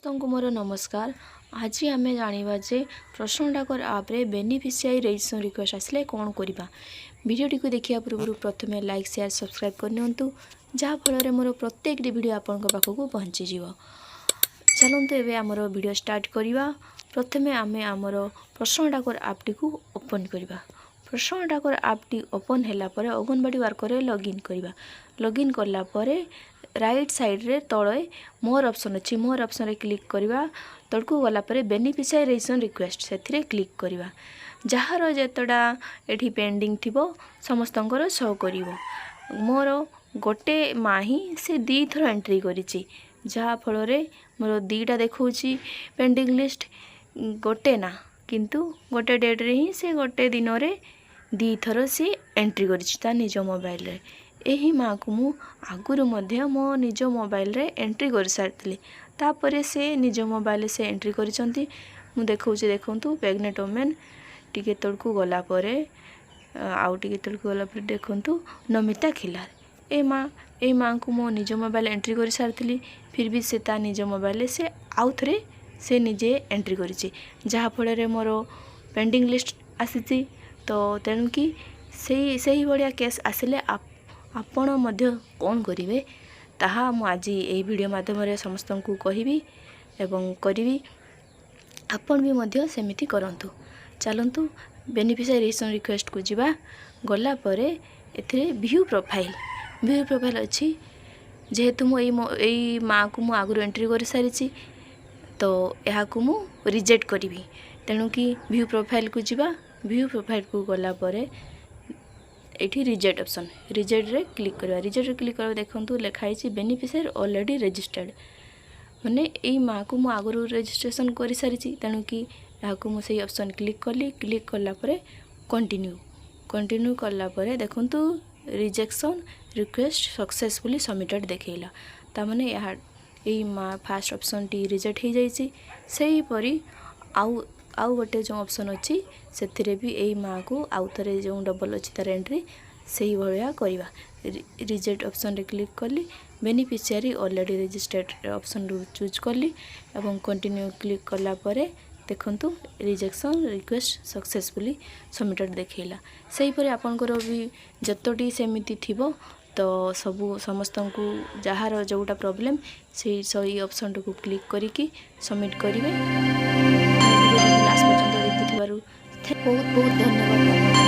तुमको मोर नमस्कार। आज आम जाना जे प्रश्न डाकर आप्रे बेनिफिशियरी रजिस्ट्रेशन रिक्वेस्ट आसले कौन करवा। भिडियोटी को देखा पूर्व प्रथम लाइक शेयर सब्सक्राइब करनी जहाँफल मोर प्रत्येक भिडियो आपण पाखक पहुँची जीव। चलते एवं आमर भिडियो स्टार्ट करवा। प्रथम आम आमर प्रश्न डाकर आप्टी को ओपन करवा। प्रश्न डाकर आप्टी ओपन है अंगनवाड़ी वर्कर लॉगिन करवा। लॉगिन कलापर राइट साइड रे तले मोर ऑप्शन अच्छी मोर ऑप्शन रे क्लिक करवा। तड़कू गलापर बेनिफिशियरी रजिस्ट्रेशन रिक्वेस्ट से क्लिक करवा। जार जेतटा एठी पेंडिंग थिबो समस्तंकर शो करिवो। मोर गोटे माँ ही से दी थर एंट्री करिछि जहाँ फल रे मोर दीटा देखौछि पेंडिंग लिस्ट गोटे ना किंतु गोटे डेट रे ही से गोटे दिन रे दी थर सी एंट्री करिछि ता निज मोबाइल रे। एही माँ को मु आगुरु मध्य मो निज मोबाइल रे एंट्री कर सारथिली तापरे से निज मोबाइल से एंट्री करिसंती। मु देखौछि देखंतु प्रेग्नेंट वुमेन टिके तळकू गला परे आउ टिके तळकू गला परे देखंतु नमिता खिलार ए माँ को मो निज मोबाइल एंट्री कर सारथिली फिर भी से ता निज मोबाइल से आउ थरे से निजे एंट्री करिछि जहाँ फल रे मोर पेंडिंग लिस्ट आसीछि। तो तेणु कि सही बढ़िया केस आसिले आपण मध्य कौन करिवे ताहा मु आज यही वीडियो माध्यम समस्त को कहिबी एवं करिवी। आपण भी मध्य सेमिति करंतु। चलंतु बेनिफिशियरी रजिस्ट्रेशन रिक्वेस्ट को जिबा। गला परे एथिरे व्यू प्रोफाइल अच्छी जेहेतु मु एई माँ को मु आगु एंट्री कर सारी तो यहाँ को मु रिजेक्ट करी। तेणु कि व्यू प्रोफाइल को जिबा। व्यू प्रोफाइल को गला परे एठी रिजेक्ट ऑप्शन रिजेक्ट रे क्लिक करवा। रिजेक्ट रे क्लिक करवा देखंतु लिखाई बेनिफिशियरी ऑलरेडी रजिस्टर्ड माने एई माँ को मु आगु रजिस्ट्रेशन कर सारी तेणु कि यहाँ को मु सही ऑप्शन क्लिक कली। क्लिक कला परे कंटिन्यू कला परे देखंतु रिजेक्शन रिक्वेस्ट सक्सेसफुली सबमिटेड देखैला ता माने यहाँ एई माँ फास्ट ऑप्शन टी रिजेक्ट हो जाइछि। सही परी आउ गोटे जो ऑप्शन अच्छी से भी यही माँ को आउ थे जो डबल अच्छी तार एंट्री से भाया करवा। रिजेक्ट ऑप्शन रे क्लिक कली बेनिफिशियरी ऑलरेडी रजिस्टर्ड ऑप्शन रू चूज कली एवं कंटिन्यू क्लिक कला परे देखंतु रिजेक्शन रिक्वेस्ट सक्सेसफुली सबमिटेड देखैला। सही परे आपनकर भी जतटी सेमिति थिबो तो सबू समस्त को जार जोटा प्रॉब्लम से सही ऑप्शन को क्लिक करिकी सबमिट करेंगे। लास्ट पर्यंत देखुथिबारु बहुत बहुत धन्यवाद।